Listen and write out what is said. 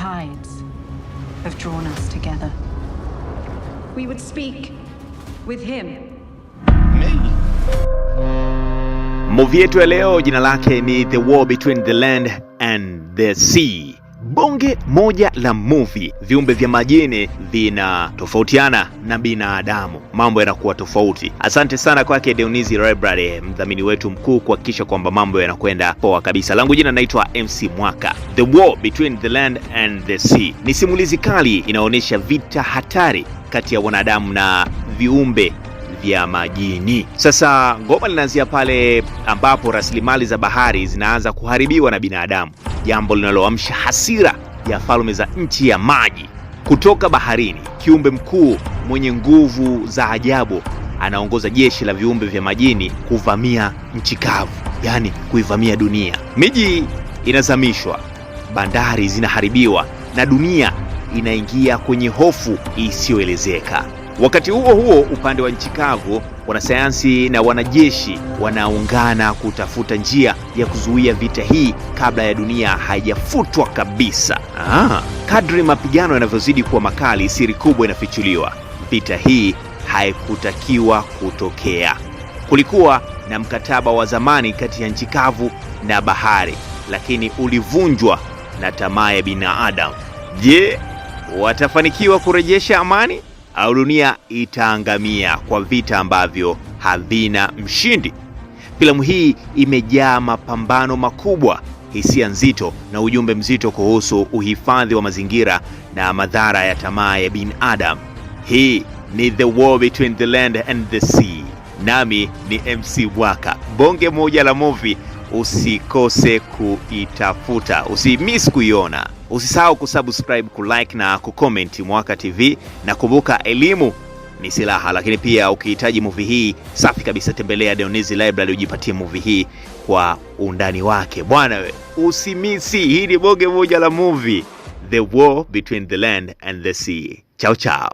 tides have drawn us together. We would speak with him. Movie yetu ya leo jina lake ni The War Between the Land and the Sea. Bonge moja la movie. Viumbe vya majini vinatofautiana na binadamu, mambo yanakuwa tofauti. Asante sana kwake Dionisi Library, mdhamini wetu mkuu, kuhakikisha kwamba mambo yanakwenda poa kabisa. Langu jina naitwa MC Mwaka. The War Between the Land and the Sea ni simulizi kali inaonyesha vita hatari kati ya wanadamu na viumbe vya majini. Sasa ngoma linaanzia pale ambapo rasilimali za bahari zinaanza kuharibiwa na binadamu, jambo linaloamsha hasira ya falme za nchi ya maji. Kutoka baharini, kiumbe mkuu mwenye nguvu za ajabu anaongoza jeshi la viumbe vya majini kuvamia nchi kavu, yani kuivamia dunia. Miji inazamishwa, bandari zinaharibiwa na dunia inaingia kwenye hofu isiyoelezeka. Wakati huo huo, upande wa nchi kavu, wanasayansi na wanajeshi wanaungana kutafuta njia ya kuzuia vita hii kabla ya dunia haijafutwa kabisa. Kadri mapigano yanavyozidi kuwa makali, siri kubwa inafichuliwa. Vita hii haikutakiwa kutokea. Kulikuwa na mkataba wa zamani kati ya nchi kavu na bahari, lakini ulivunjwa na tamaa ya binadamu. Je, watafanikiwa kurejesha amani au dunia itaangamia kwa vita ambavyo havina mshindi? Filamu hii imejaa mapambano makubwa, hisia nzito na ujumbe mzito kuhusu uhifadhi wa mazingira na madhara ya tamaa ya binadamu. Hii ni The War Between the Land and the Sea. Nami ni MC Mwaka. Bonge moja la movie, usikose kuitafuta, usimiss kuiona. Usisahau kusubscribe, kulike na kucomment Mwaka TV, na kumbuka elimu ni silaha. Lakini pia ukihitaji movie hii safi kabisa, tembelea Dionisi Library ujipatie movie hii kwa undani wake. Bwana we, usimisi, hii ni bonge moja la movie, The War Between the Land and the Sea. Ciao ciao.